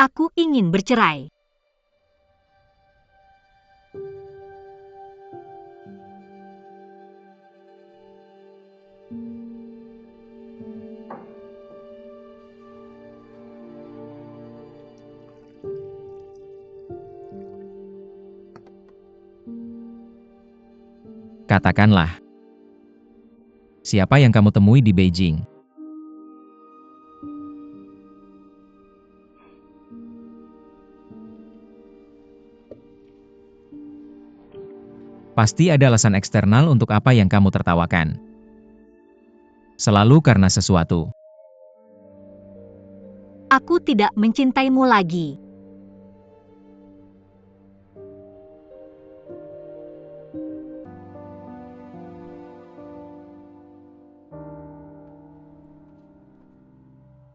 Aku ingin bercerai. Katakanlah, siapa yang kamu temui di Beijing? Pasti ada alasan eksternal untuk apa yang kamu tertawakan. Selalu karena sesuatu. Aku tidak mencintaimu lagi.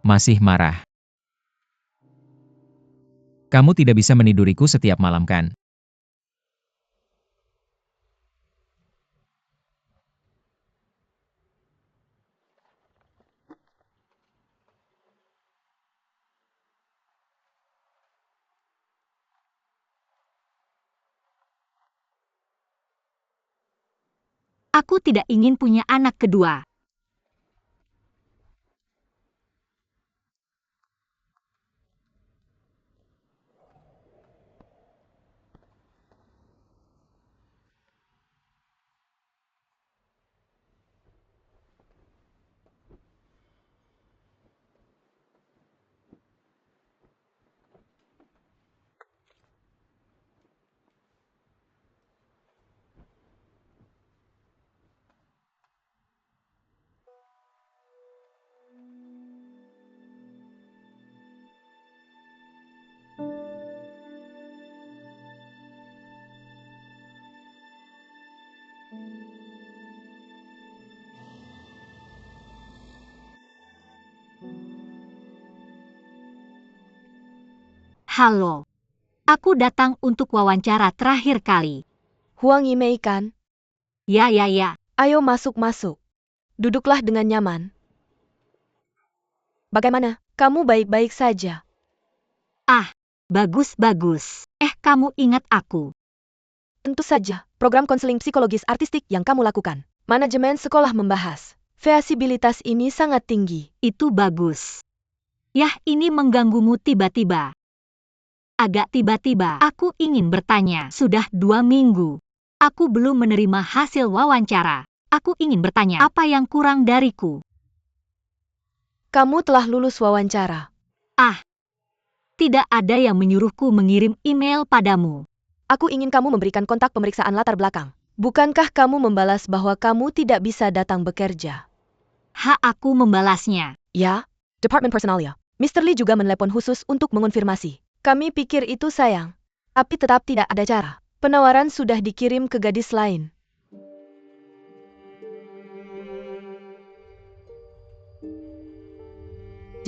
Masih marah. Kamu tidak bisa meniduriku setiap malam kan? Aku tidak ingin punya anak kedua. Halo. Aku datang untuk wawancara terakhir kali. Huang Yimei kan? Ya. Ayo masuk-masuk. Duduklah dengan nyaman. Bagaimana? Kamu baik-baik saja? Bagus. Kamu ingat aku. Tentu saja, program konseling psikologis artistik yang kamu lakukan. Manajemen sekolah membahas. Feasibilitas ini sangat tinggi. Itu bagus. Yah, ini mengganggumu tiba-tiba. Agak tiba-tiba, aku ingin bertanya. Sudah 2 minggu. Aku belum menerima hasil wawancara. Aku ingin bertanya, apa yang kurang dariku? Kamu telah lulus wawancara. Tidak ada yang menyuruhku mengirim email padamu. Aku ingin kamu memberikan kontak pemeriksaan latar belakang. Bukankah kamu membalas bahwa kamu tidak bisa datang bekerja? Aku membalasnya. Ya, Departemen Personalia. Mr. Lee juga menelepon khusus untuk mengonfirmasi. Kami pikir itu sayang. Tapi tetap tidak ada cara. Penawaran sudah dikirim ke gadis lain.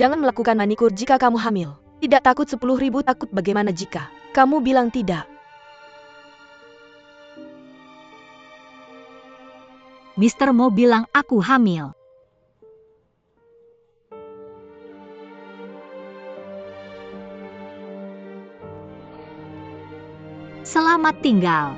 Jangan melakukan manikur jika kamu hamil. Tidak takut 10.000 takut bagaimana jika kamu bilang tidak. Mr. Mo bilang aku hamil. Selamat tinggal.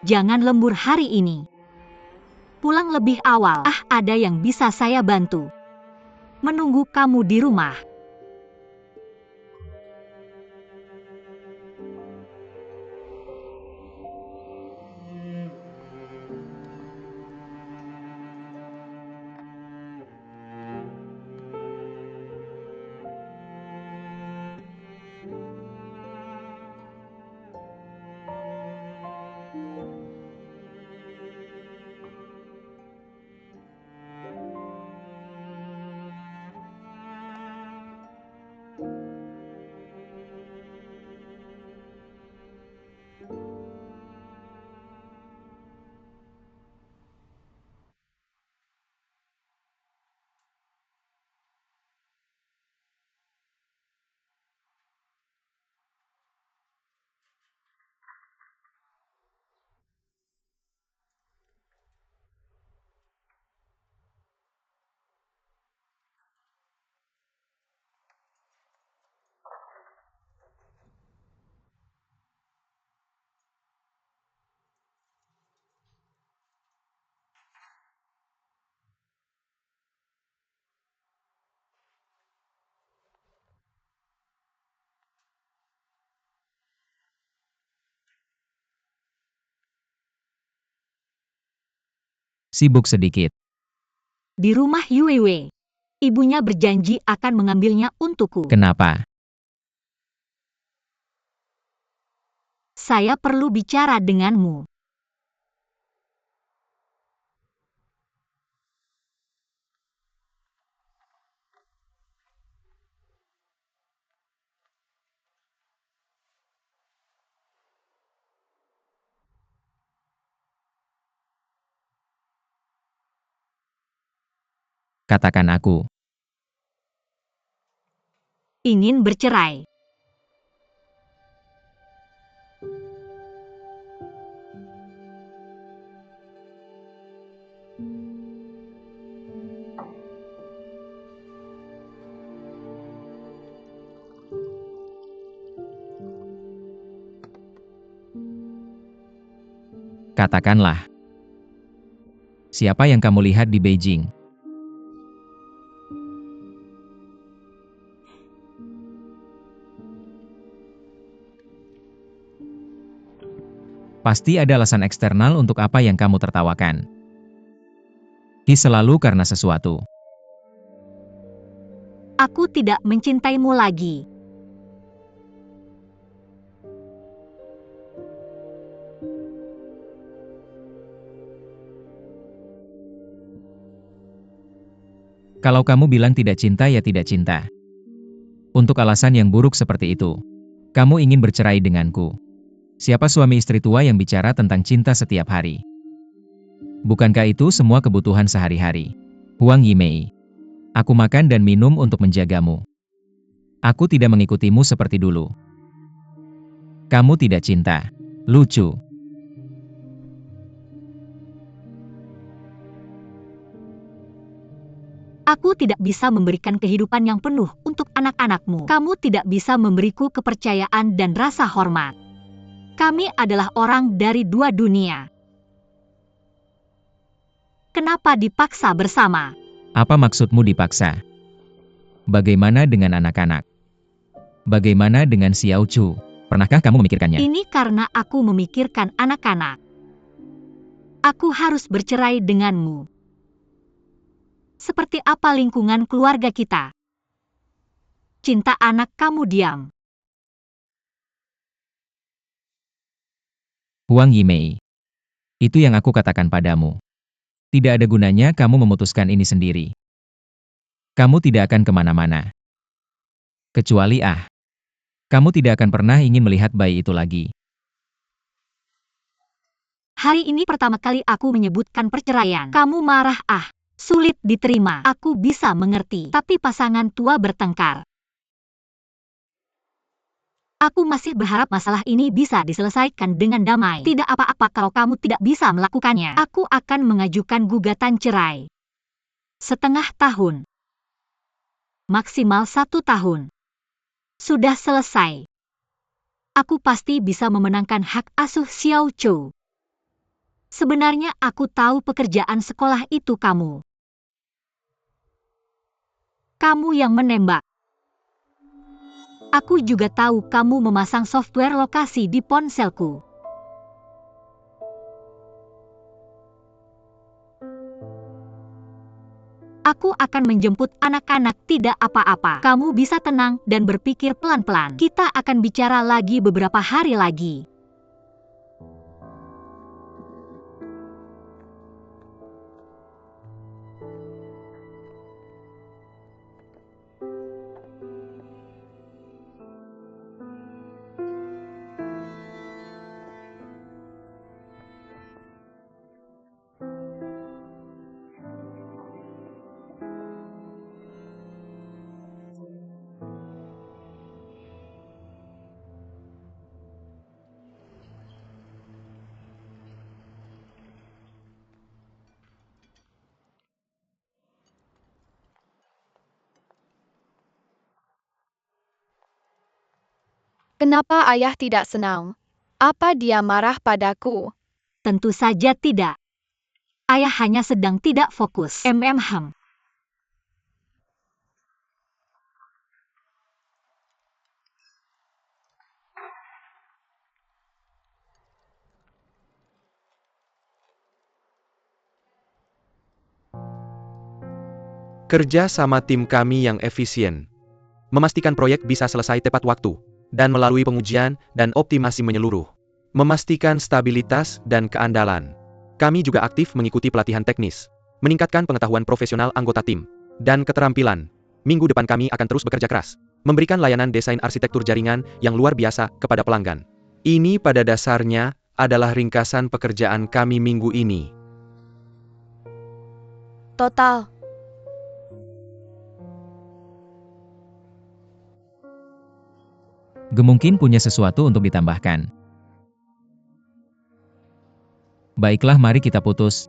Jangan lembur hari ini. Pulang lebih awal. Ada yang bisa saya bantu. Menunggu kamu di rumah. Sibuk sedikit. Di rumah Yuewe. Ibunya berjanji akan mengambilnya untukku. Kenapa? Saya perlu bicara denganmu. Katakan aku. Ingin bercerai. Katakanlah. Siapa yang kamu lihat di Beijing? Pasti ada alasan eksternal untuk apa yang kamu tertawakan. Selalu karena sesuatu. Aku tidak mencintaimu lagi. Kalau kamu bilang tidak cinta ya tidak cinta. Untuk alasan yang buruk seperti itu, kamu ingin bercerai denganku. Siapa suami istri tua yang bicara tentang cinta setiap hari? Bukankah itu semua kebutuhan sehari-hari? Huang Yimei. Aku makan dan minum untuk menjagamu. Aku tidak mengikutimu seperti dulu. Kamu tidak cinta. Lucu. Aku tidak bisa memberikan kehidupan yang penuh untuk anak-anakmu. Kamu tidak bisa memberiku kepercayaan dan rasa hormat. Kami adalah orang dari dua dunia. Kenapa dipaksa bersama? Apa maksudmu dipaksa? Bagaimana dengan anak-anak? Bagaimana dengan Xiao Chu? Pernahkah kamu memikirkannya? Ini karena aku memikirkan anak-anak. Aku harus bercerai denganmu. Seperti apa lingkungan keluarga kita? Cinta anak kamu diam. Huang Yimei. Itu yang aku katakan padamu. Tidak ada gunanya kamu memutuskan ini sendiri. Kamu tidak akan kemana-mana. Kecuali kamu tidak akan pernah ingin melihat bayi itu lagi. Hari ini pertama kali aku menyebutkan perceraian. Kamu marah sulit diterima. Aku bisa mengerti, tapi pasangan tua bertengkar. Aku masih berharap masalah ini bisa diselesaikan dengan damai. Tidak apa-apa kalau kamu tidak bisa melakukannya. Aku akan mengajukan gugatan cerai. Setengah tahun. Maksimal 1 tahun. Sudah selesai. Aku pasti bisa memenangkan hak asuh Xiao Chou. Sebenarnya aku tahu pekerjaan sekolah itu kamu. Kamu yang menembak. Aku juga tahu kamu memasang software lokasi di ponselku. Aku akan menjemput anak-anak, tidak apa-apa. Kamu bisa tenang dan berpikir pelan-pelan. Kita akan bicara lagi beberapa hari lagi. Kenapa ayah tidak senang? Apa dia marah padaku? Tentu saja tidak. Ayah hanya sedang tidak fokus. Hem. Kerja sama tim kami yang efisien. Memastikan proyek bisa selesai tepat waktu. Dan melalui pengujian dan optimasi menyeluruh. Memastikan stabilitas dan keandalan. Kami juga aktif mengikuti pelatihan teknis. Meningkatkan pengetahuan profesional anggota tim. Dan keterampilan. Minggu depan kami akan terus bekerja keras. Memberikan layanan desain arsitektur jaringan yang luar biasa kepada pelanggan. Ini pada dasarnya adalah ringkasan pekerjaan kami minggu ini. Total. Gemungkin punya sesuatu untuk ditambahkan. Baiklah, mari kita putus.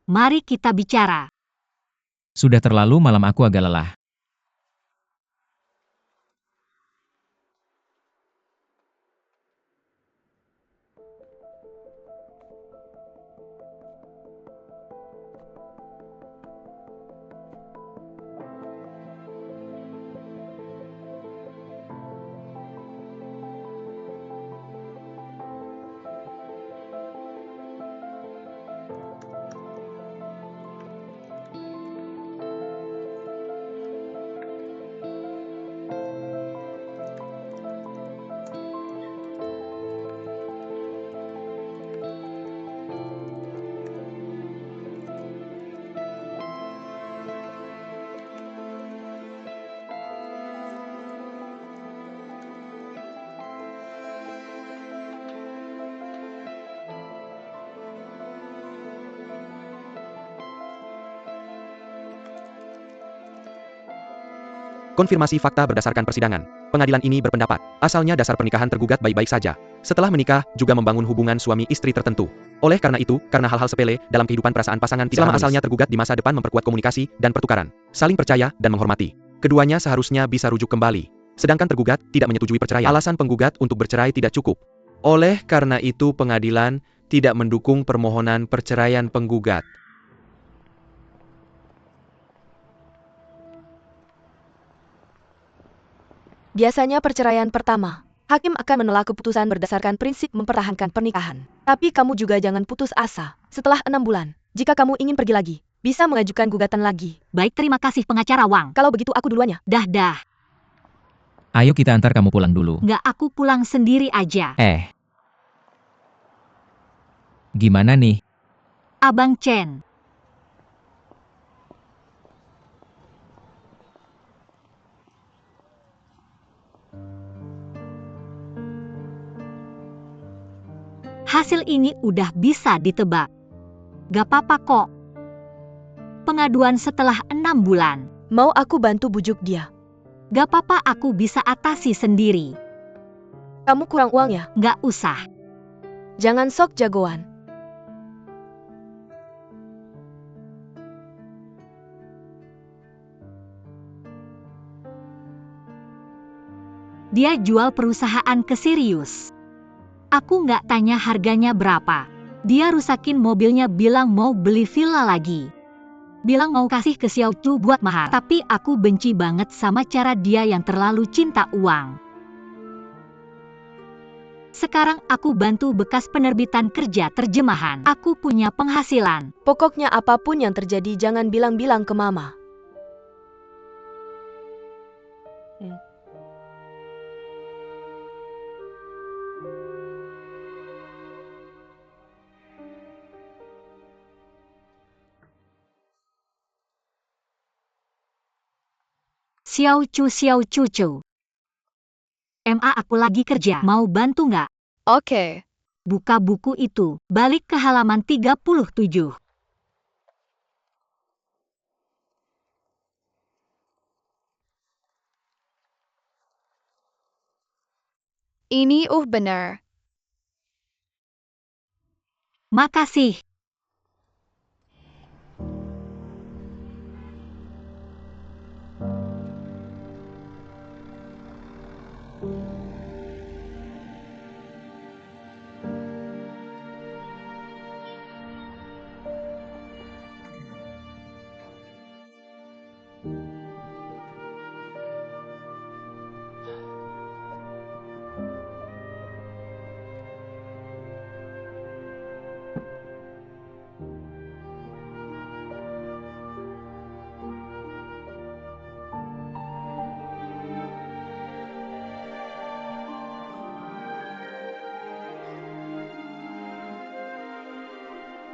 Mari kita bicara. Sudah terlalu malam, aku agak lelah. Konfirmasi fakta berdasarkan persidangan. Pengadilan ini berpendapat, asalnya dasar pernikahan tergugat baik-baik saja. Setelah menikah, juga membangun hubungan suami istri tertentu. Oleh karena itu, karena hal-hal sepele dalam kehidupan perasaan pasangan tidak selama asalnya tergugat di masa depan memperkuat komunikasi dan pertukaran, saling percaya dan menghormati. Keduanya seharusnya bisa rujuk kembali. Sedangkan tergugat tidak menyetujui perceraian. Alasan penggugat untuk bercerai tidak cukup. Oleh karena itu, pengadilan tidak mendukung permohonan perceraian penggugat. Biasanya perceraian pertama, hakim akan menolak keputusan berdasarkan prinsip mempertahankan pernikahan. Tapi kamu juga jangan putus asa. Setelah 6 bulan, jika kamu ingin pergi lagi, bisa mengajukan gugatan lagi. Baik, terima kasih pengacara Wang. Kalau begitu aku duluan ya. Dah. Ayo kita antar kamu pulang dulu. Nggak, aku pulang sendiri aja. Gimana nih? Abang Chen. Hasil ini udah bisa ditebak. Gak apa-apa kok. Pengaduan setelah 6 bulan. Mau aku bantu bujuk dia? Gak apa-apa, aku bisa atasi sendiri. Kamu kurang uang ya? Gak usah. Jangan sok jagoan. Dia jual perusahaan ke Sirius. Aku nggak tanya harganya berapa. Dia rusakin mobilnya, bilang mau beli villa lagi. Bilang mau kasih ke Xiao Chu buat mahar. Tapi aku benci banget sama cara dia yang terlalu cinta uang. Sekarang aku bantu bekas penerbitan kerja terjemahan. Aku punya penghasilan. Pokoknya apapun yang terjadi jangan bilang-bilang ke mama. Xiao Chu. Aku lagi kerja. Mau bantu nggak? Oke. Buka buku itu. Balik ke halaman 37. Ini benar. Makasih.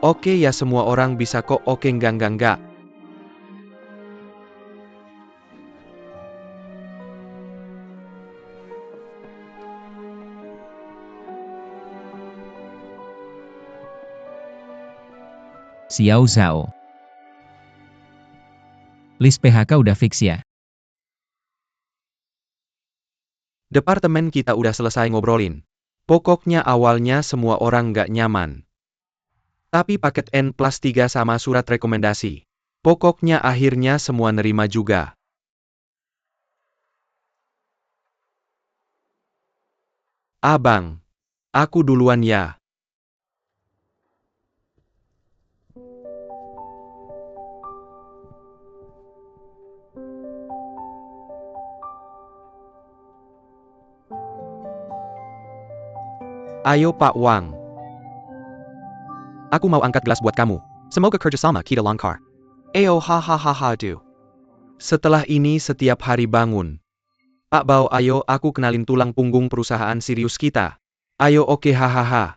Oke ya, semua orang bisa kok. Oke, enggak. Xiao Zhao. List PHK udah fix ya? Departemen kita udah selesai ngobrolin. Pokoknya awalnya semua orang nggak nyaman. Tapi paket N+3 sama surat rekomendasi. Pokoknya akhirnya semua nerima juga. Abang, aku duluan ya. Ayo Pak Wang. Aku mau angkat gelas buat kamu. Semoga kerjasama kita lancar. Ayo hahaha do. Setelah ini setiap hari bangun. Pak Bao, ayo aku kenalin tulang punggung perusahaan Sirius kita. Ayo, oke, hahaha.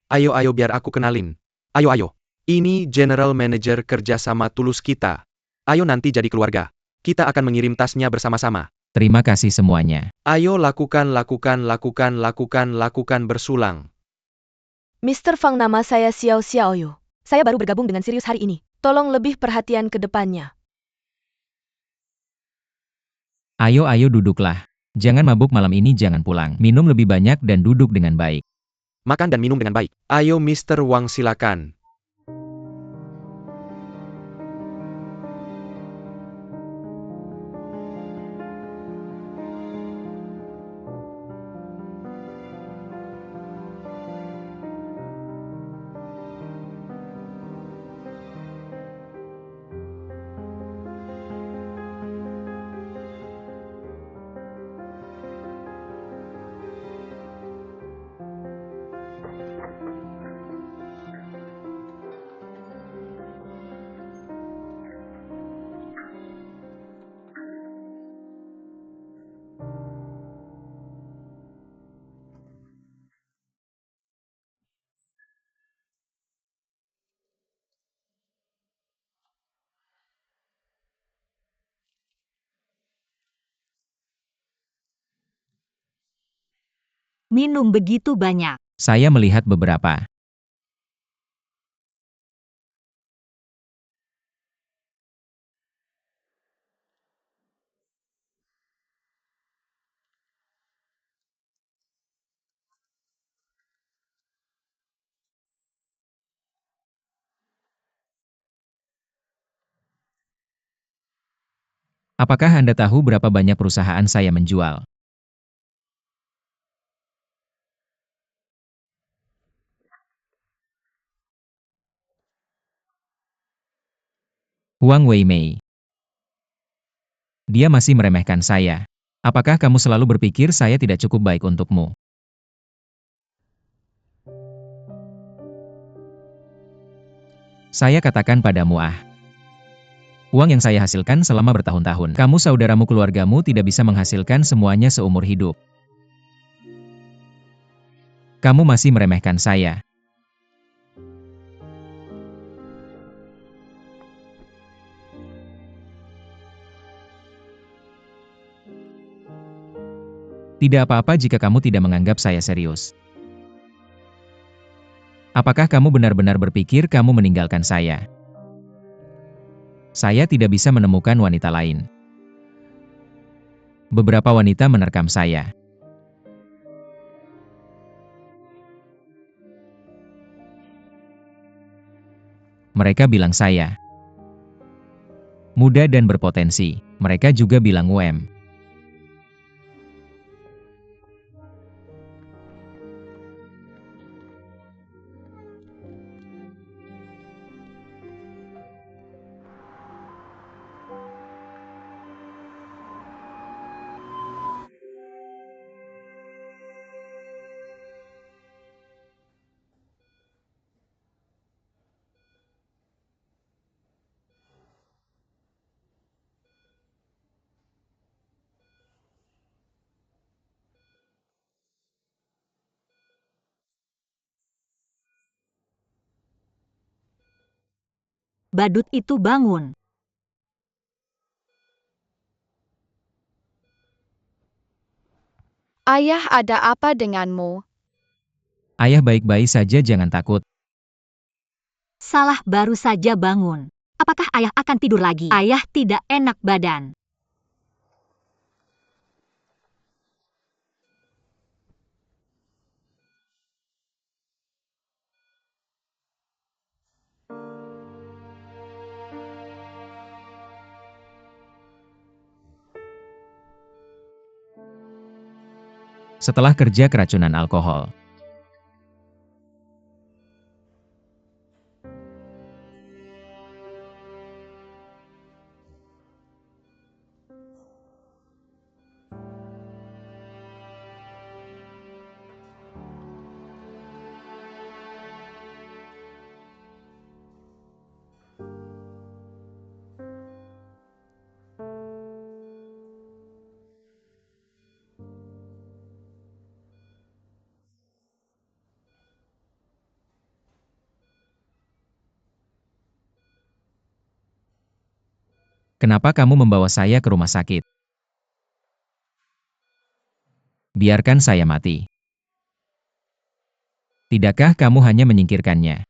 Ayo biar aku kenalin. Ayo. Ini General Manager kerjasama tulus kita. Ayo nanti jadi keluarga. Kita akan mengirim tasnya bersama-sama. Terima kasih semuanya. Ayo lakukan bersulang. Mr. Fang, nama saya Xiao Xiaoyu. Saya baru bergabung dengan Sirius hari ini. Tolong lebih perhatian ke depannya. Ayo duduklah. Jangan mabuk malam ini, jangan pulang. Minum lebih banyak dan duduk dengan baik. Makan dan minum dengan baik. Ayo Mr. Wang, silakan. Minum begitu banyak. Saya melihat beberapa. Apakah Anda tahu berapa banyak perusahaan saya menjual? Huang Weimei. Dia masih meremehkan saya. Apakah kamu selalu berpikir saya tidak cukup baik untukmu? Saya katakan padamu uang yang saya hasilkan selama bertahun-tahun. Kamu, saudaramu, keluargamu tidak bisa menghasilkan semuanya seumur hidup. Kamu masih meremehkan saya. Tidak apa-apa jika kamu tidak menganggap saya serius. Apakah kamu benar-benar berpikir kamu meninggalkan saya? Saya tidak bisa menemukan wanita lain. Beberapa wanita menerkam saya. Mereka bilang saya muda dan berpotensi. Mereka juga bilang UM. Badut itu bangun. Ayah, ada apa denganmu? Ayah baik-baik saja, jangan takut. Salah baru saja bangun. Apakah ayah akan tidur lagi? Ayah tidak enak badan. Setelah kerja keracunan alkohol. Kenapa kamu membawa saya ke rumah sakit? Biarkan saya mati. Tidakkah kamu hanya menyingkirkannya?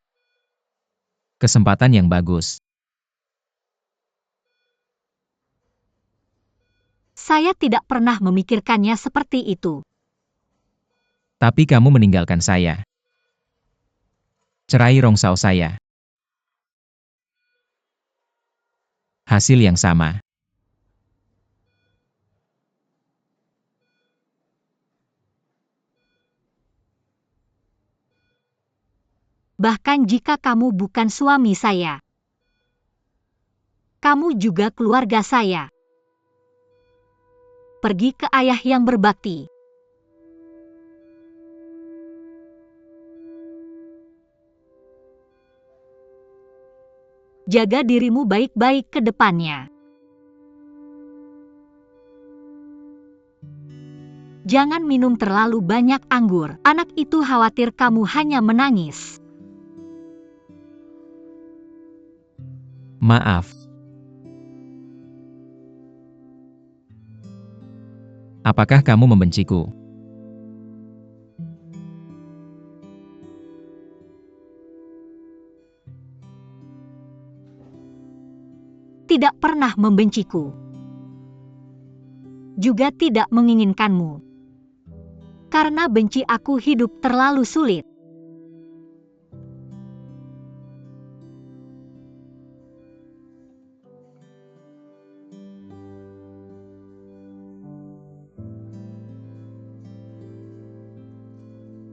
Kesempatan yang bagus. Saya tidak pernah memikirkannya seperti itu. Tapi kamu meninggalkan saya. Cerai rongsau saya. Hasil yang sama. Bahkan jika kamu bukan suami saya, kamu juga keluarga saya. Pergi ke ayah yang berbakti. Jaga dirimu baik-baik ke depannya. Jangan minum terlalu banyak anggur. Anak itu khawatir kamu hanya menangis. Maaf. Apakah kamu membenciku? Tidak pernah membenciku. Juga tidak menginginkanmu. Karena benci aku hidup terlalu sulit.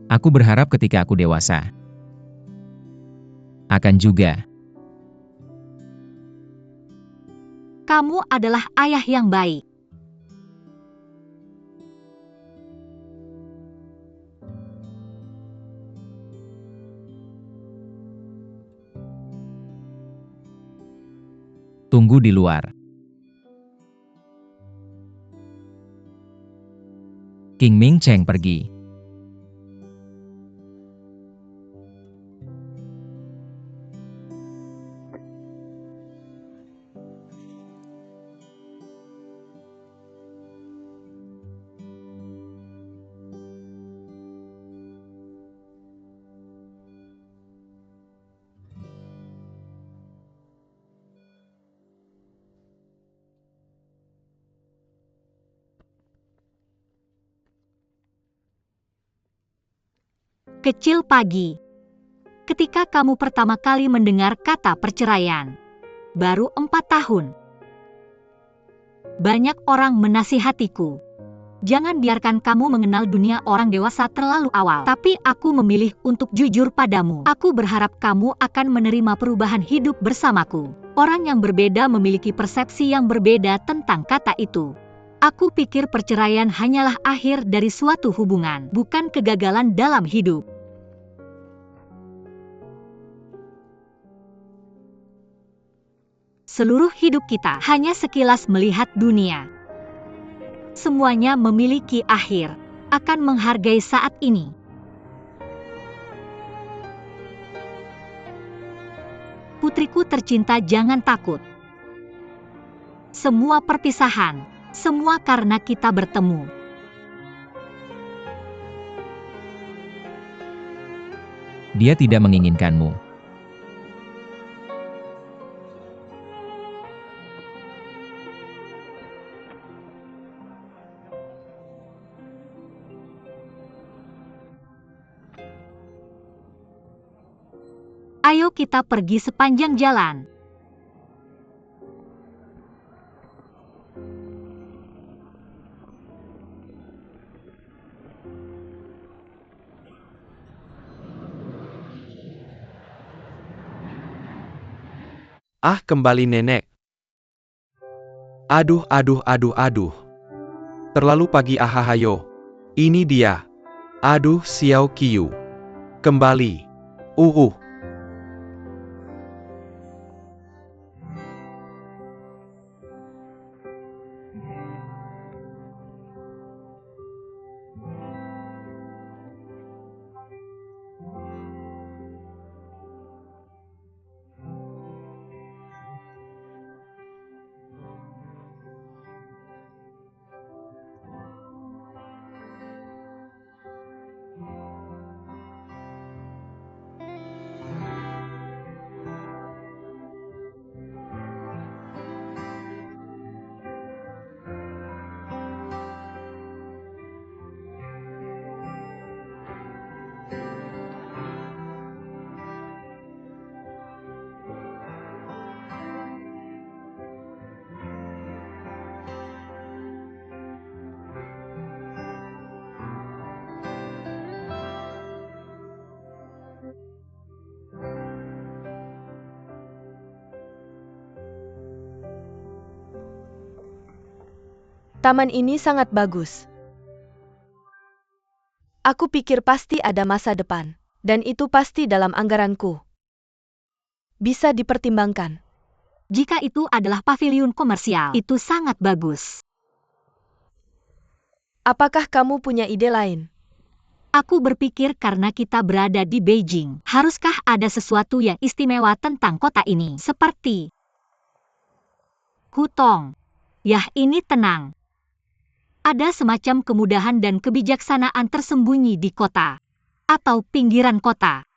Aku berharap ketika aku dewasa. Akan juga. Kamu adalah ayah yang baik. Tunggu di luar. King Ming Cheng pergi. Kecil pagi. Ketika kamu pertama kali mendengar kata perceraian. Baru 4 tahun. Banyak orang menasihatiku. Jangan biarkan kamu mengenal dunia orang dewasa terlalu awal. Tapi aku memilih untuk jujur padamu. Aku berharap kamu akan menerima perubahan hidup bersamaku. Orang yang berbeda memiliki persepsi yang berbeda tentang kata itu. Aku pikir perceraian hanyalah akhir dari suatu hubungan, bukan kegagalan dalam hidup. Seluruh hidup kita hanya sekilas melihat dunia. Semuanya memiliki akhir. Akan menghargai saat ini. Putriku tercinta, jangan takut. Semua perpisahan, semua karena kita bertemu. Dia tidak menginginkanmu. Ayo kita pergi sepanjang jalan. Ah, kembali nenek. Aduh, aduh, aduh, aduh. Terlalu pagi, ahahayo. Ini dia. Aduh, Xiao Qiu. Kembali. Taman ini sangat bagus. Aku pikir pasti ada masa depan, dan itu pasti dalam anggaranku. Bisa dipertimbangkan. Jika itu adalah paviliun komersial, itu sangat bagus. Apakah kamu punya ide lain? Aku berpikir karena kita berada di Beijing, haruskah ada sesuatu yang istimewa tentang kota ini, seperti Hutong. Yah, ini tenang. Ada semacam kemudahan dan kebijaksanaan tersembunyi di kota, atau pinggiran kota.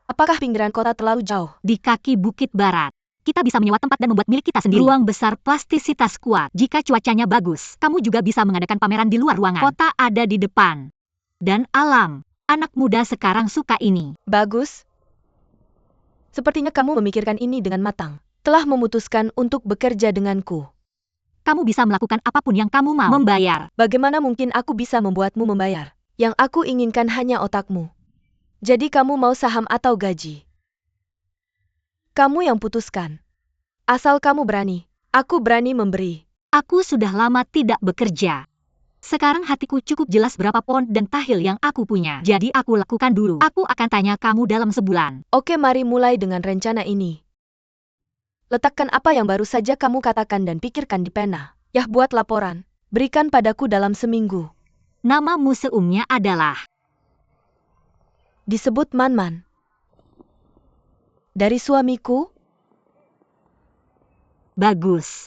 Apakah pinggiran kota terlalu jauh? Di kaki bukit barat, kita bisa menyewa tempat dan membuat milik kita sendiri. Ruang besar, plastisitas kuat. Jika cuacanya bagus, kamu juga bisa mengadakan pameran di luar ruangan. Kota ada di depan. Dan alam. Anak muda sekarang suka ini. Bagus. Sepertinya kamu memikirkan ini dengan matang. Telah memutuskan untuk bekerja denganku. Kamu bisa melakukan apapun yang kamu mau. Membayar. Bagaimana mungkin aku bisa membuatmu membayar? Yang aku inginkan hanya otakmu. Jadi kamu mau saham atau gaji? Kamu yang putuskan. Asal kamu berani. Aku berani memberi. Aku sudah lama tidak bekerja. Sekarang hatiku cukup jelas berapa pon dan tahil yang aku punya. Jadi aku lakukan dulu. Aku akan tanya kamu dalam sebulan. Oke, mari mulai dengan rencana ini. Letakkan apa yang baru saja kamu katakan dan pikirkan di pena. Yah, buat laporan. Berikan padaku dalam seminggu. Nama museumnya adalah Disebut Man-Man. Dari suamiku? bagus.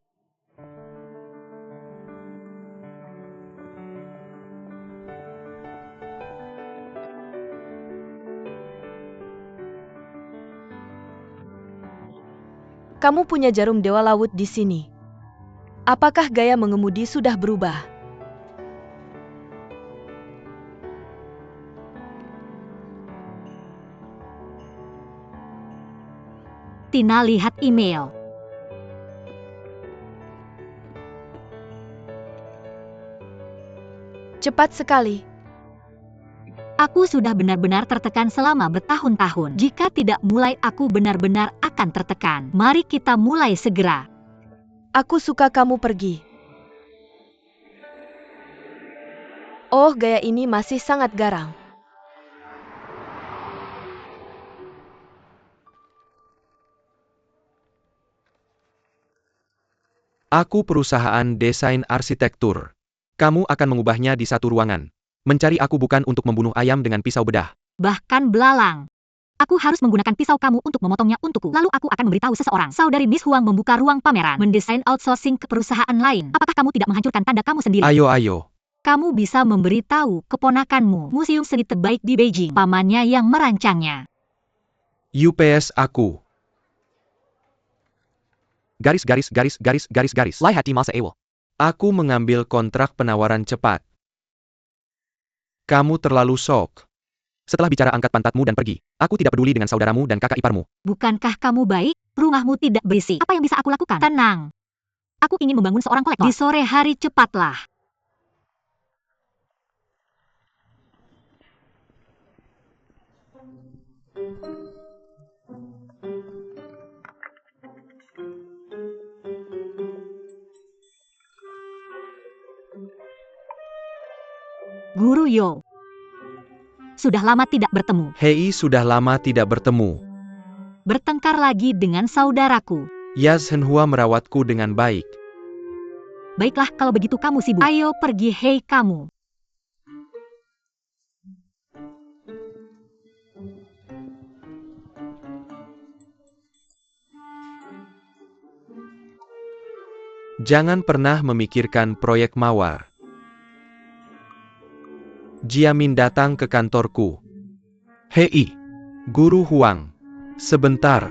Kamu punya jarum dewa laut di sini. Apakah gaya mengemudi sudah berubah? Tina lihat email. Cepat sekali. Aku sudah benar-benar tertekan selama bertahun-tahun. Jika tidak mulai, aku benar-benar akan tertekan. Mari kita mulai segera. Aku suka kamu pergi. Oh, gaya ini masih sangat garang. Aku perusahaan desain arsitektur. Kamu akan mengubahnya di satu ruangan. Mencari aku bukan untuk membunuh ayam dengan pisau bedah. Bahkan belalang. Aku harus menggunakan pisau kamu untuk memotongnya untukku. Lalu aku akan memberitahu seseorang. Saudari Miss Huang membuka ruang pameran, mendesain outsourcing ke perusahaan lain. Apakah kamu tidak menghancurkan tanda kamu sendiri? Ayo. Kamu bisa memberitahu keponakanmu museum seni terbaik di Beijing, pamannya yang merancangnya. UPS aku. Garis. Lai hati masa ewel. Aku mengambil kontrak penawaran cepat. Kamu terlalu sok. Setelah bicara angkat pantatmu dan pergi. Aku tidak peduli dengan saudaramu dan kakak iparmu. Bukankah kamu baik? Rumahmu tidak berisik. Apa yang bisa aku lakukan? Tenang. Aku ingin membangun seorang kolektor. Di sore hari cepatlah. Guru Yo. Sudah lama tidak bertemu. Hei, sudah lama tidak bertemu. Bertengkar lagi dengan saudaraku. Yas Henhua merawatku dengan baik. Baiklah, kalau begitu kamu sibuk. Ayo pergi, hei kamu. Jangan pernah memikirkan proyek mawar. Jiamin datang ke kantorku. Hei, Guru Huang. Sebentar.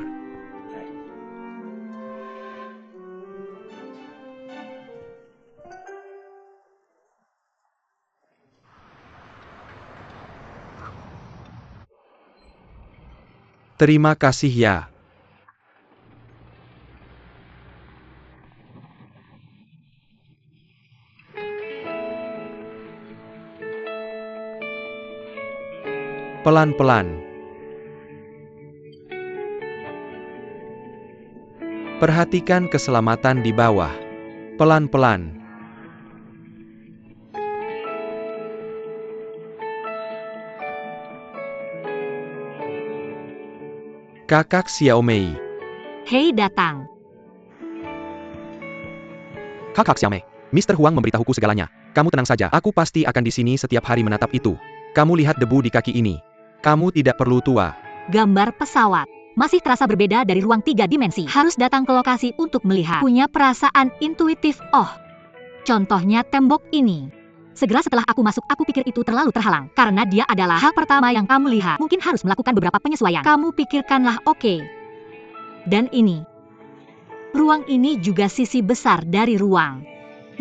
Terima kasih ya. Pelan-pelan. Perhatikan keselamatan di bawah. Pelan-pelan. Kakak Xiaomei. Hei datang. Kakak Xiaomei. Mr. Huang memberitahuku segalanya. Kamu tenang saja, aku pasti akan di sini setiap hari menatap itu. Kamu lihat debu di kaki ini. Kamu tidak perlu tua. Gambar pesawat. Masih terasa berbeda dari ruang 3 dimensi. Harus datang ke lokasi untuk melihat. Punya perasaan intuitif. Oh, contohnya tembok ini. Segera setelah aku masuk, aku pikir itu terlalu terhalang. Karena dia adalah hal pertama yang kamu lihat. Mungkin harus melakukan beberapa penyesuaian. Kamu pikirkanlah, oke. Dan ini. Ruang ini juga sisi besar dari ruang.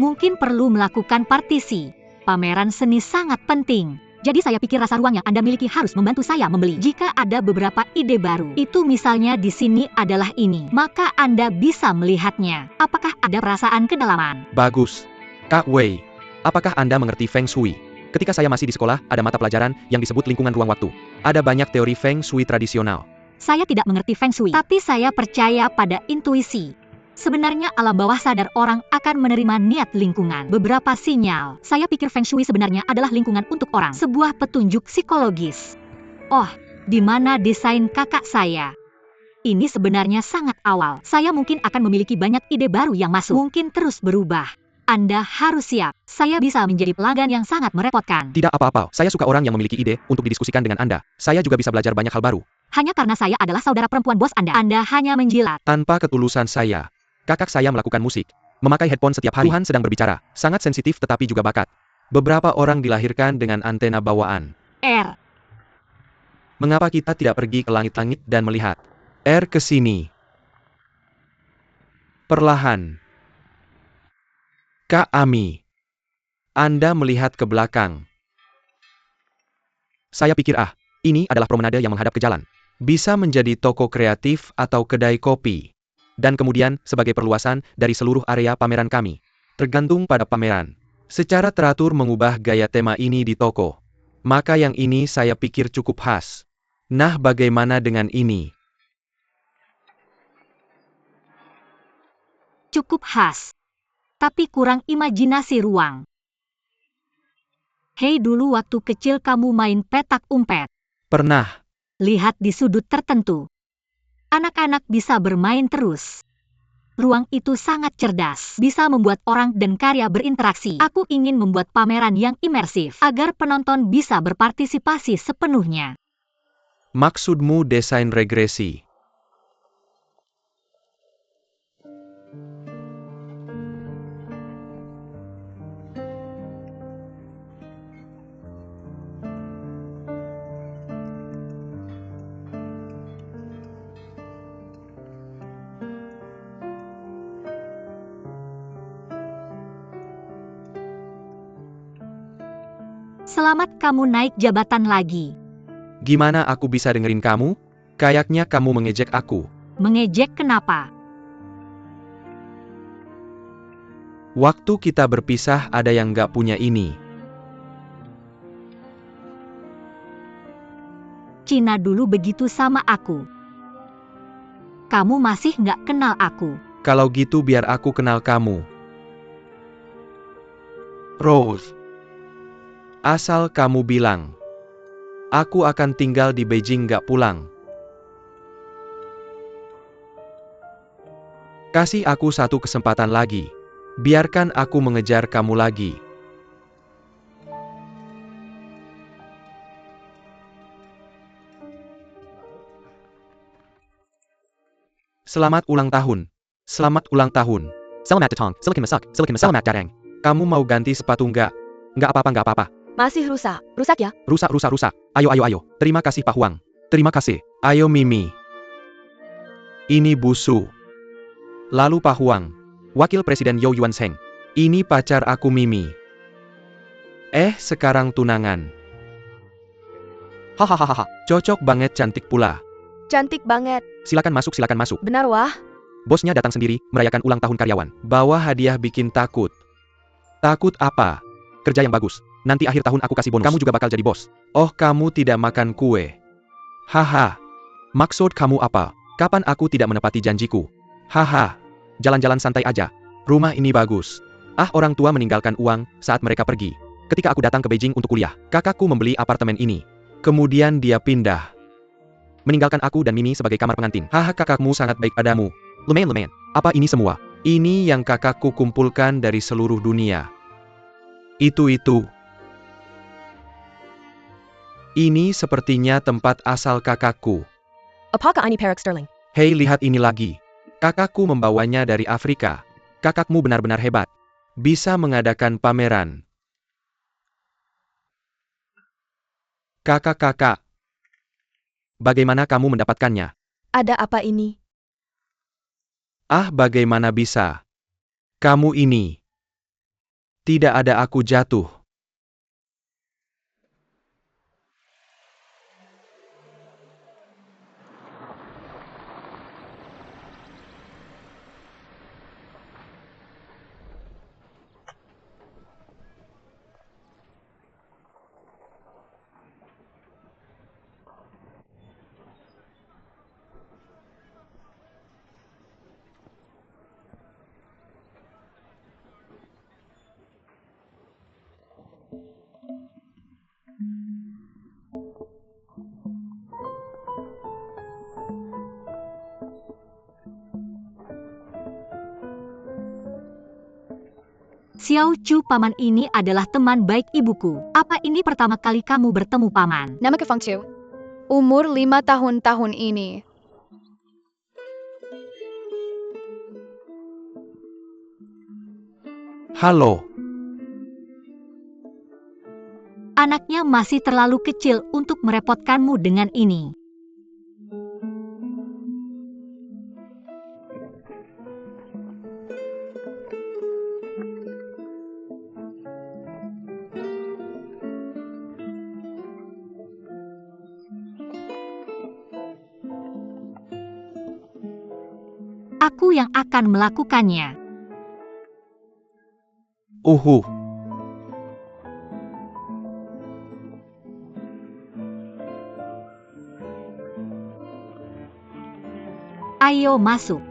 Mungkin perlu melakukan partisi. Pameran seni sangat penting. Jadi saya pikir rasa ruang yang Anda miliki harus membantu saya membeli. Jika ada beberapa ide baru, itu misalnya di sini adalah ini, maka Anda bisa melihatnya. Apakah ada perasaan kedalaman? Bagus. Kak Wei, apakah Anda mengerti Feng Shui? Ketika saya masih di sekolah, ada mata pelajaran yang disebut lingkungan ruang waktu. Ada banyak teori Feng Shui tradisional. Saya tidak mengerti Feng Shui, tapi saya percaya pada intuisi. Sebenarnya alam bawah sadar orang akan menerima niat lingkungan. Beberapa sinyal. Saya pikir Feng Shui sebenarnya adalah lingkungan untuk orang. Sebuah petunjuk psikologis. Oh, di mana desain kakak saya? Ini sebenarnya sangat awal. Saya mungkin akan memiliki banyak ide baru yang masuk. Mungkin terus berubah. Anda harus siap. Saya bisa menjadi pelanggan yang sangat merepotkan. Tidak apa-apa, saya suka orang yang memiliki ide untuk didiskusikan dengan Anda. Saya juga bisa belajar banyak hal baru. Hanya karena saya adalah saudara perempuan bos Anda hanya menjilat. Tanpa ketulusan saya. Kakak saya melakukan musik, memakai headphone setiap hari. Tuhan sedang berbicara, sangat sensitif tetapi juga bakat. Beberapa orang dilahirkan dengan antena bawaan. R. Mengapa kita tidak pergi ke langit-langit dan melihat? R ke sini. Perlahan. Kak Ami. Anda melihat ke belakang. Saya pikir ini adalah promenade yang menghadap ke jalan. Bisa menjadi toko kreatif atau kedai kopi. Dan kemudian, sebagai perluasan dari seluruh area pameran kami. Tergantung pada pameran. Secara teratur mengubah gaya tema ini di toko. Maka yang ini saya pikir cukup khas. Nah, bagaimana dengan ini? Cukup khas. Tapi kurang imajinasi ruang. Hei, dulu waktu kecil kamu main petak umpet. Pernah. Lihat di sudut tertentu. Anak-anak bisa bermain terus. Ruang itu sangat cerdas, bisa membuat orang dan karya berinteraksi. Aku ingin membuat pameran yang imersif, agar penonton bisa berpartisipasi sepenuhnya. Maksudmu desain regresi? Selamat kamu naik jabatan lagi. Gimana aku bisa dengerin kamu? Kayaknya kamu mengejek aku. Mengejek kenapa? Waktu kita berpisah ada yang nggak punya ini. Cina dulu begitu sama aku. Kamu masih nggak kenal aku. Kalau gitu biar aku kenal kamu. Rose. Asal kamu bilang, aku akan tinggal di Beijing nggak pulang. Kasih aku satu kesempatan lagi. Biarkan aku mengejar kamu lagi. Selamat ulang tahun. Selamat ulang tahun. Selamat datang. Silakan masuk. Silakan masuk. Selamat datang. Kamu mau ganti sepatu nggak? Nggak apa-apa, nggak apa-apa. Masih rusak. Rusak ya? Rusak, rusak, rusak. Ayo, ayo, ayo. Terima kasih Pak Huang. Terima kasih. Ayo Mimi. Ini Busu. Lalu Pak Huang. Wakil Presiden You Yuan Sheng. Ini pacar aku Mimi. Sekarang tunangan. Hahaha. Cocok banget, cantik pula. Cantik banget. Silakan masuk, silakan masuk. Benar wah. Bosnya datang sendiri, merayakan ulang tahun karyawan. Bawa hadiah bikin takut. Takut apa? Kerja yang bagus. Nanti akhir tahun aku kasih bonus. Kamu juga bakal jadi bos. Oh, kamu tidak makan kue. Haha. Maksud kamu apa? Kapan aku tidak menepati janjiku? Haha. Jalan-jalan santai aja. Rumah ini bagus. Orang tua meninggalkan uang saat mereka pergi. Ketika aku datang ke Beijing untuk kuliah, kakakku membeli apartemen ini. Kemudian dia pindah. Meninggalkan aku dan Mimi sebagai kamar pengantin. Haha, kakakmu sangat baik padamu. Lumayan. Apa ini semua? Ini yang kakakku kumpulkan dari seluruh dunia. Itu. Ini sepertinya tempat asal kakakku. Apakah ini perak sterling? Hei, lihat ini lagi. Kakakku membawanya dari Afrika. Kakakmu benar-benar hebat. Bisa mengadakan pameran. Kakak. Bagaimana kamu mendapatkannya? Ada apa ini? Bagaimana bisa? Kamu ini. Tidak ada, aku jatuh. Xiao Chu, paman ini adalah teman baik ibuku. Apa ini pertama kali kamu bertemu paman? Nama Feng Chu. Umur 5 tahun ini. Halo. Anaknya masih terlalu kecil untuk merepotkanmu dengan ini. Aku yang akan melakukannya. Ayo masuk.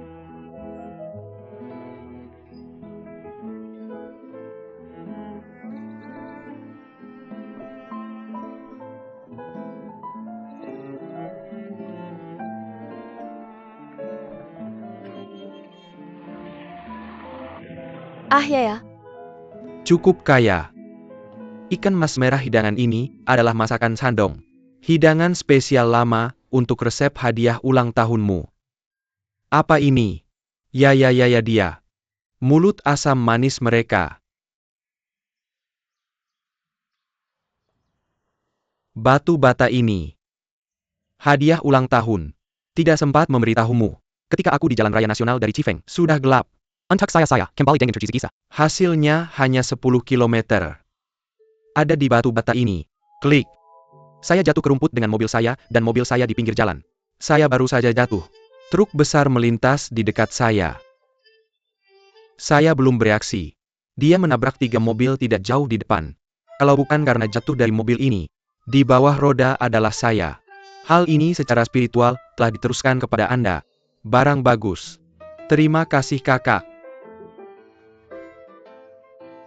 Ya. Cukup kaya. Ikan mas merah hidangan ini adalah masakan Shandong. Hidangan spesial lama untuk resep hadiah ulang tahunmu. Apa ini? Ya dia. Mulut asam manis mereka. Batu bata ini. Hadiah ulang tahun. Tidak sempat memberitahumu. Ketika aku di Jalan Raya Nasional dari Chifeng, sudah gelap. Antak saya, kembali dengan terkisah. Hasilnya hanya 10 kilometer. Ada di batu bata ini. Klik. Saya jatuh ke rumput dengan mobil saya, dan mobil saya di pinggir jalan. Saya baru saja jatuh. Truk besar melintas di dekat saya. Saya belum bereaksi. Dia menabrak 3 mobil tidak jauh di depan. Kalau bukan karena jatuh dari mobil ini, di bawah roda adalah saya. Hal ini secara spiritual telah diteruskan kepada Anda. Barang bagus. Terima kasih kakak.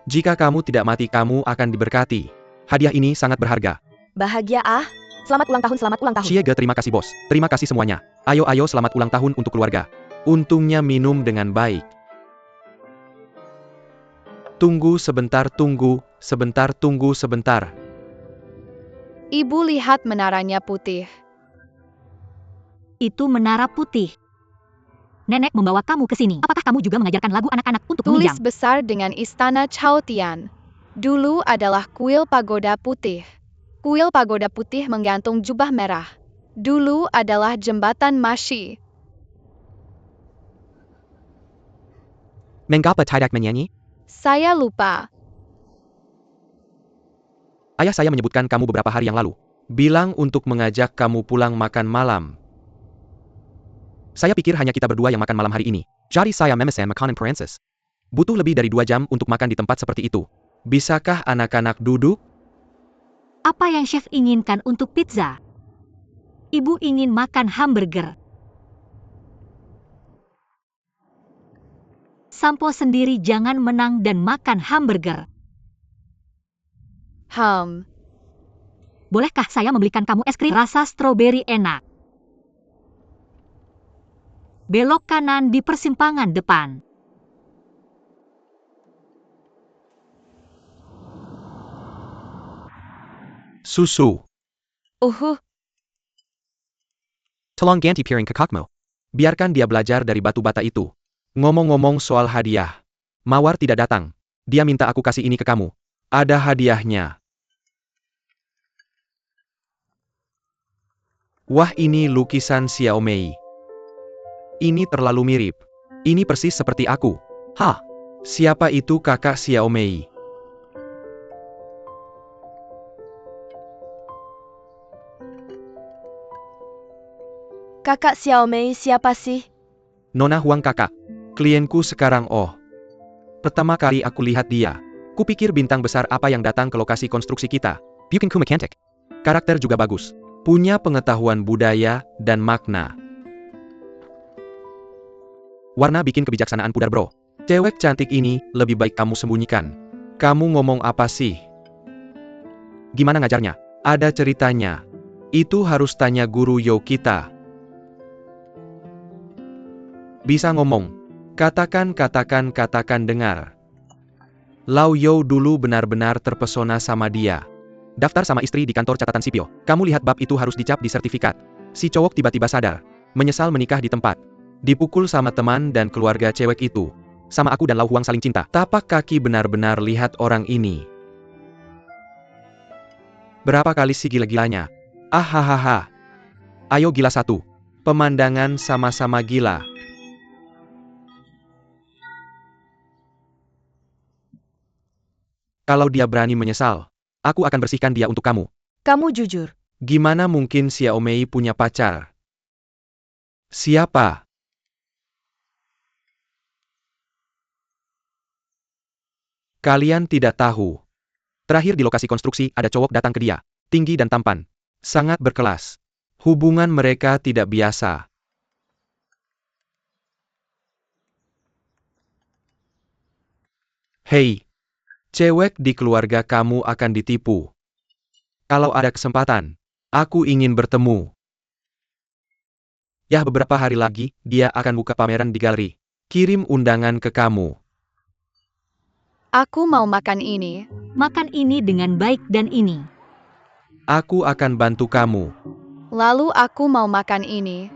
Jika kamu tidak mati, kamu akan diberkati. Hadiah ini sangat berharga. Bahagia ah. Selamat ulang tahun, selamat ulang tahun. Ciega, terima kasih bos. Terima kasih semuanya. Ayo selamat ulang tahun untuk keluarga. Untungnya minum dengan baik. Tunggu sebentar. Ibu lihat menaranya putih. Itu menara putih. Nenek membawa kamu ke sini. Apakah kamu juga mengajarkan lagu anak-anak untuk Tulis menunjang? besar dengan Istana Chaotian. Dulu adalah kuil pagoda putih. Kuil pagoda putih menggantung jubah merah. Dulu adalah jembatan Mashi. Mengapa tidak menyanyi? Saya lupa. Ayah saya menyebutkan kamu beberapa hari yang lalu. Bilang untuk mengajak kamu pulang makan malam. Saya pikir hanya kita berdua yang makan malam hari ini. Jadi saya memesan makanan Perancis. Butuh lebih dari 2 jam untuk makan di tempat seperti itu. Bisakah anak-anak duduk? Apa yang chef inginkan untuk pizza? Ibu ingin makan hamburger. Sampo sendiri jangan menang dan makan hamburger. Bolehkah saya membelikan kamu es krim rasa stroberi enak? Belok kanan di persimpangan depan. Susu. Tolong ganti piring kakakmu. Biarkan dia belajar dari batu bata itu. Ngomong-ngomong soal hadiah. Mawar tidak datang. Dia minta aku kasih ini ke kamu. Ada hadiahnya. Wah, ini lukisan Xiao Mei. Ini terlalu mirip. Ini persis seperti aku. Hah? Siapa itu kakak Xiao Mei? Kakak Xiao Mei siapa sih? Nona Huang kakak. Klienku sekarang. Pertama kali aku lihat dia. Kupikir bintang besar apa yang datang ke lokasi konstruksi kita. Bukinku Mechanic. Karakter juga bagus. Punya pengetahuan budaya dan makna. Warna bikin kebijaksanaan pudar bro. Cewek cantik ini lebih baik kamu sembunyikan. Kamu ngomong apa sih? Gimana ngajarnya? Ada ceritanya. Itu harus tanya guru Yo kita. Bisa ngomong. Katakan dengar. Lau Yo dulu benar-benar terpesona sama dia. Daftar sama istri di kantor catatan sipil. Kamu lihat bab itu harus dicap di sertifikat. Si cowok tiba-tiba sadar. Menyesal menikah di tempat. Dipukul sama teman dan keluarga cewek itu. Sama aku dan Lau Huang saling cinta. Tapak kaki benar-benar lihat orang ini. Berapa kali sih gila-gilanya? Ahahaha. Ayo gila satu. Pemandangan sama-sama gila. Kalau dia berani menyesal, aku akan bersihkan dia untuk kamu. Kamu jujur. Gimana mungkin Xiao Mei punya pacar? Siapa? Kalian tidak tahu. Terakhir di lokasi konstruksi ada cowok datang ke dia. Tinggi dan tampan. Sangat berkelas. Hubungan mereka tidak biasa. Hei. Cewek di keluarga kamu akan ditipu. Kalau ada kesempatan, aku ingin bertemu. Ya, beberapa hari lagi, dia akan buka pameran di galeri. Kirim undangan ke kamu. Aku mau makan ini. Makan ini dengan baik dan ini. Aku akan bantu kamu. Lalu aku mau makan ini.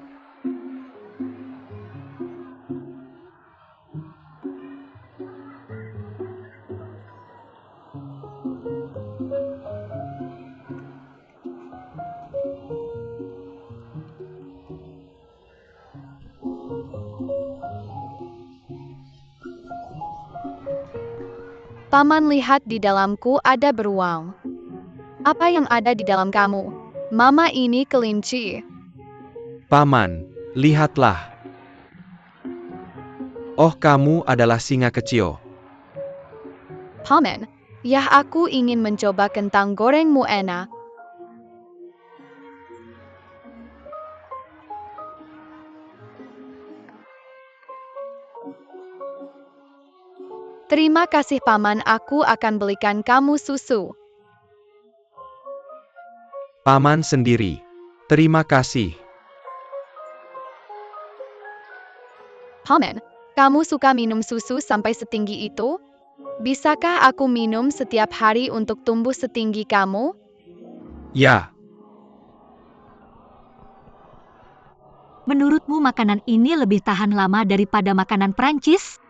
Paman, lihat di dalamku ada beruang. Apa yang ada di dalam kamu? Mama, ini kelinci. Paman, lihatlah. Oh, kamu adalah singa kecil. Paman, ya aku ingin mencoba kentang gorengmu enak. Terima kasih Paman, aku akan belikan kamu susu. Paman sendiri. Terima kasih. Paman, kamu suka minum susu sampai setinggi itu? Bisakah aku minum setiap hari untuk tumbuh setinggi kamu? Ya, Menurutmu makanan ini lebih tahan lama daripada makanan Prancis?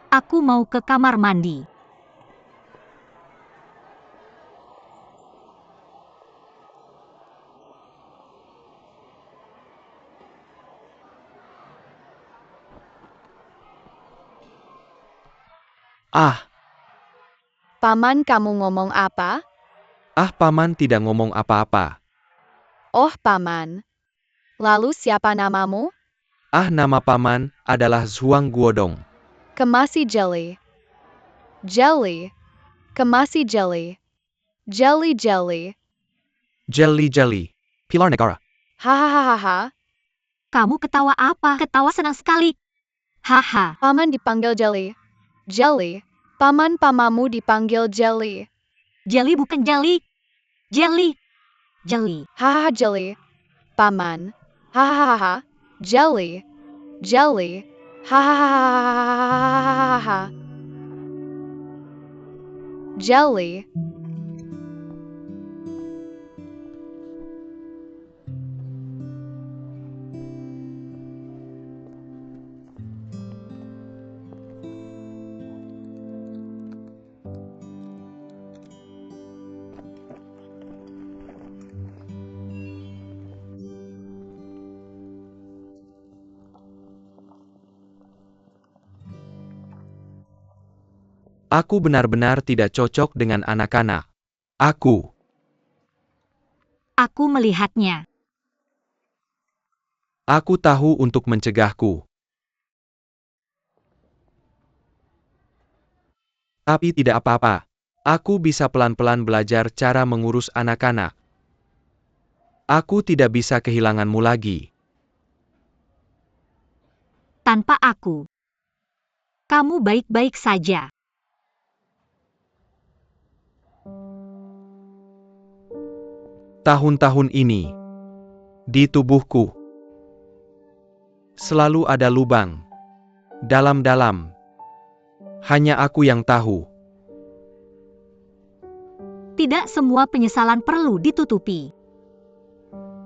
Aku mau ke kamar mandi. ah, Paman, kamu ngomong apa? Paman tidak ngomong apa-apa. Oh, Paman. Lalu siapa namamu? Nama Paman adalah Zhuang Guodong. Kemasi jelly. Jelly. Kemasi jelly. Jelly jelly. Jelly. Pilar Negara. Hahaha. Kamu ketawa apa? Ketawa senang sekali. Haha. Paman dipanggil jelly. Jelly. Paman, pamamu dipanggil jelly. Jelly bukan jelly. Jelly. Jelly. Hahaha jelly. Paman. Hahaha. Jelly. Jelly. Hahaha. Jelly. Aku benar-benar tidak cocok dengan anak-anak. Aku melihatnya. Aku tahu untuk mencegahku. Tapi tidak apa-apa. Aku bisa pelan-pelan belajar cara mengurus anak-anak. Aku tidak bisa kehilanganmu lagi. Tanpa aku, kamu baik-baik saja. Tahun-tahun ini, di tubuhku, selalu ada lubang. Dalam-dalam. Hanya aku yang tahu. Tidak semua penyesalan perlu ditutupi.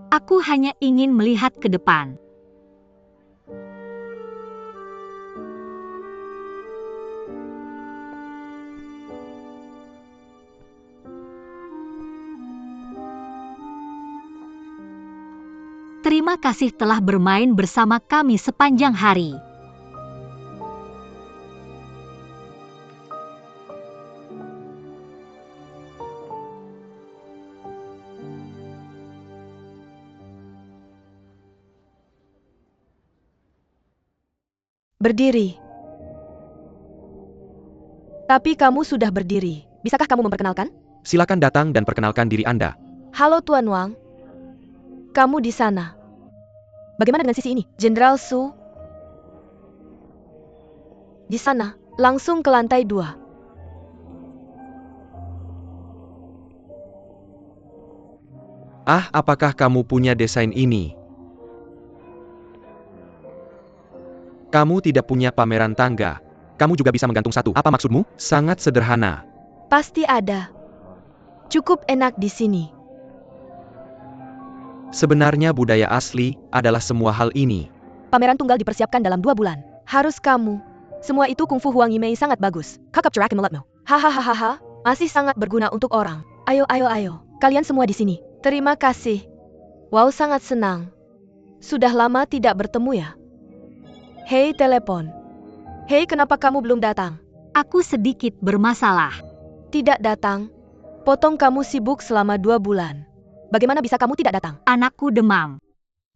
Aku hanya ingin melihat ke depan. Terima kasih telah bermain bersama kami sepanjang hari. Berdiri. Tapi kamu sudah berdiri. Bisakah kamu memperkenalkan? Silakan datang dan perkenalkan diri Anda. Halo Tuan Wang. Kamu di sana. Bagaimana dengan sisi ini? Jenderal Su. Di sana, langsung ke lantai 2. Apakah kamu punya desain ini? Kamu tidak punya pameran tangga. Kamu juga bisa menggantung satu. Apa maksudmu? Sangat sederhana. Pasti ada. Cukup enak di sini. Sebenarnya budaya asli adalah semua hal ini. Pameran tunggal dipersiapkan dalam 2 bulan. Harus kamu. Semua itu kungfu Huang Yimei sangat bagus. Kakap cerak meletno. Hahaha, masih sangat berguna untuk orang. Ayo. Kalian semua di sini. Terima kasih. Wow, sangat senang. Sudah lama tidak bertemu ya. Hei telepon. Hei, kenapa kamu belum datang? Aku sedikit bermasalah. Tidak datang. Potong kamu sibuk selama 2 bulan. Bagaimana bisa kamu tidak datang? Anakku demam.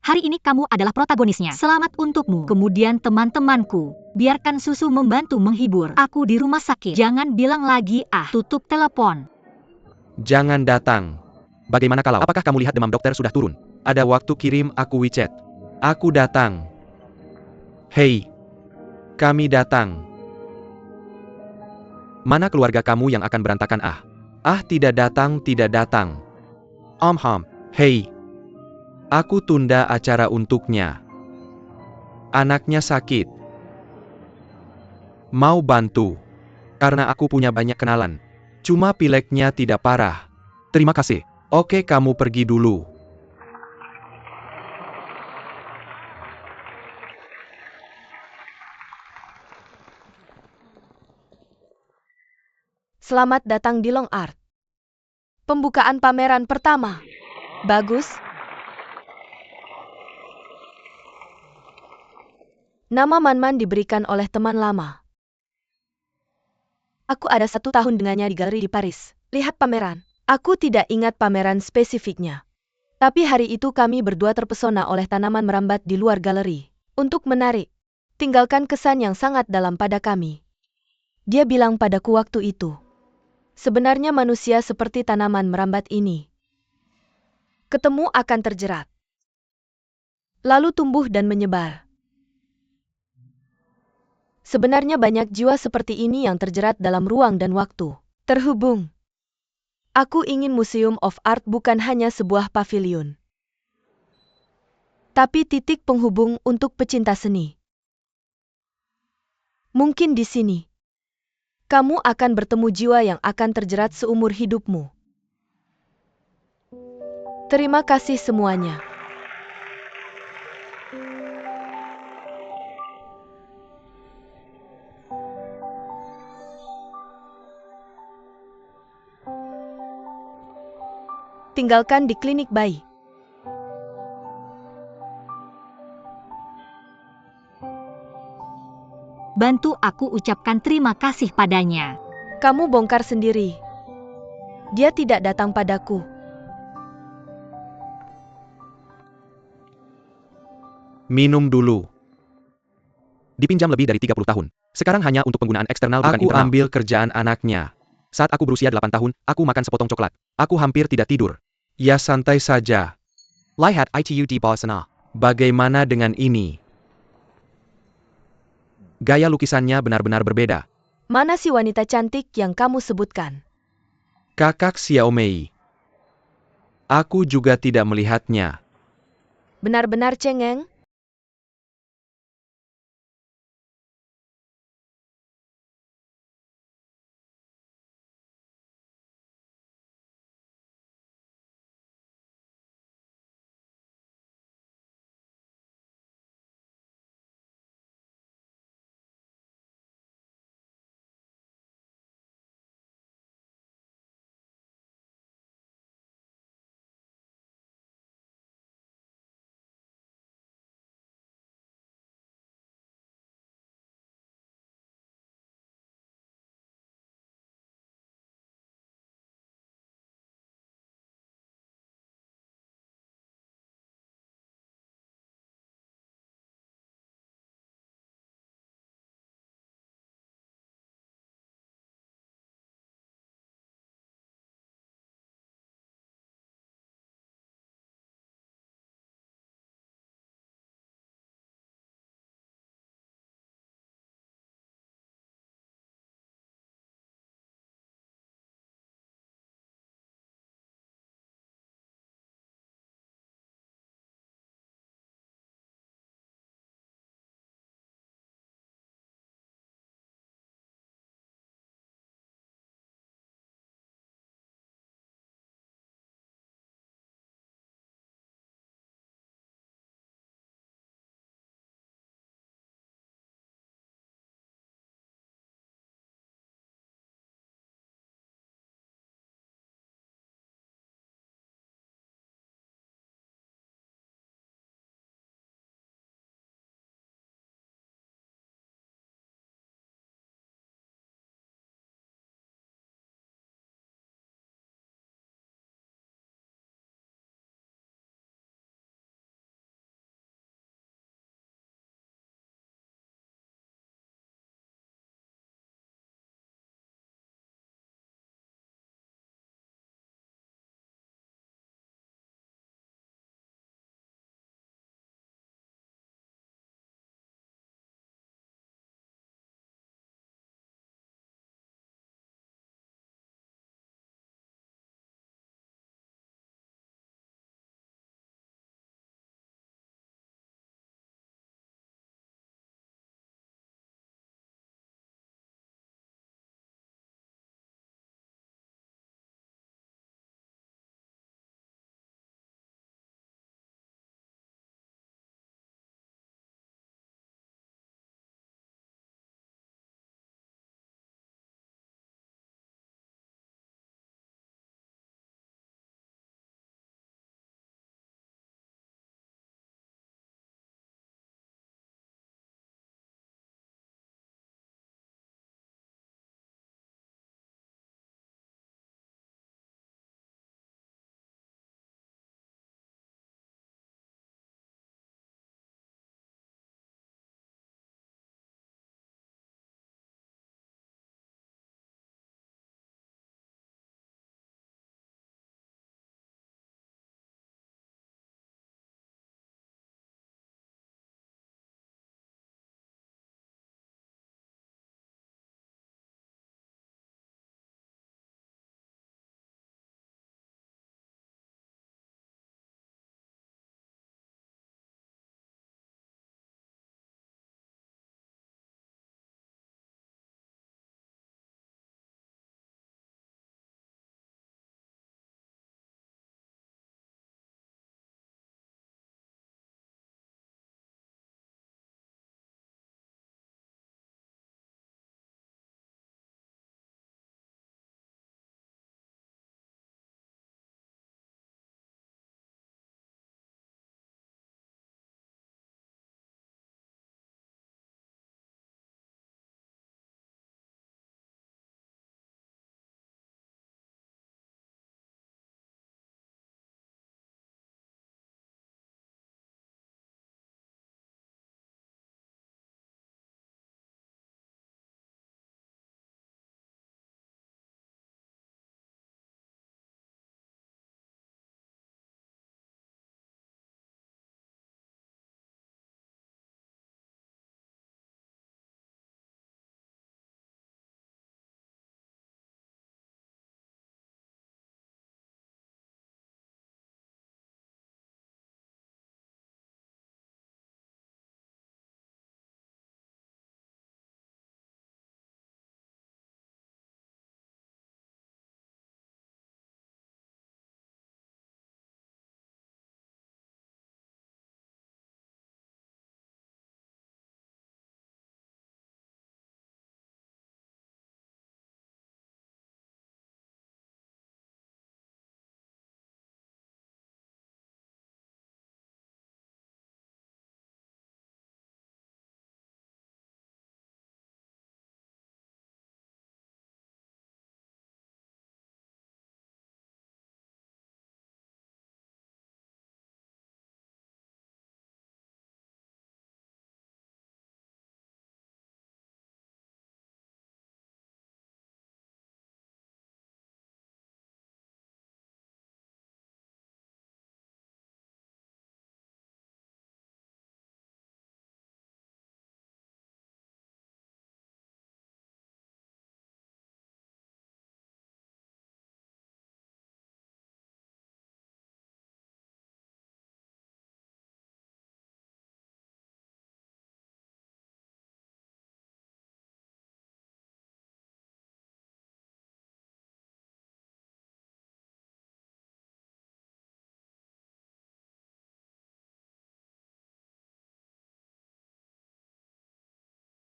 Hari ini kamu adalah protagonisnya. Selamat untukmu. Kemudian teman-temanku. Biarkan susu membantu menghibur. Aku di rumah sakit. Jangan bilang lagi tutup telepon. Jangan datang. Bagaimana kalau? Apakah kamu lihat demam dokter sudah turun? Ada waktu kirim aku WeChat. Aku datang. Hei. Kami datang. Mana keluarga kamu yang akan berantakan? Tidak datang. Hei. Aku tunda acara untuknya. Anaknya sakit. Mau bantu. Karena aku punya banyak kenalan. Cuma pileknya tidak parah. Terima kasih. Oke, kamu pergi dulu. Selamat datang di Long Art. Pembukaan pameran pertama. Bagus. Nama Manman diberikan oleh teman lama. Aku ada 1 tahun dengannya di galeri di Paris. Lihat pameran. Aku tidak ingat pameran spesifiknya. Tapi hari itu kami berdua terpesona oleh tanaman merambat di luar galeri. Untuk menarik, tinggalkan kesan yang sangat dalam pada kami. Dia bilang padaku waktu itu. Sebenarnya manusia seperti tanaman merambat ini. Ketemu akan terjerat. Lalu tumbuh dan menyebar. Sebenarnya banyak jiwa seperti ini yang terjerat dalam ruang dan waktu. Terhubung. Aku ingin Museum of Art bukan hanya sebuah pavilion. Tapi titik penghubung untuk pecinta seni. Mungkin di sini. Kamu akan bertemu jiwa yang akan terjerat seumur hidupmu. Terima kasih semuanya. Tinggalkan di klinik bayi. Bantu aku ucapkan terima kasih padanya. Kamu bongkar sendiri. Dia tidak datang padaku. Minum dulu. Dipinjam lebih dari 30 tahun. Sekarang hanya untuk penggunaan eksternal bukan internal. Aku ambil kerjaan anaknya. Saat aku berusia 8 tahun, aku makan sepotong coklat. Aku hampir tidak tidur. Ya santai saja. Lihat itu di bawah sana. Bagaimana dengan ini? Gaya lukisannya benar-benar berbeda. Mana si wanita cantik yang kamu sebutkan? Kakak Xiaomei. Aku juga tidak melihatnya. Benar-benar cengeng?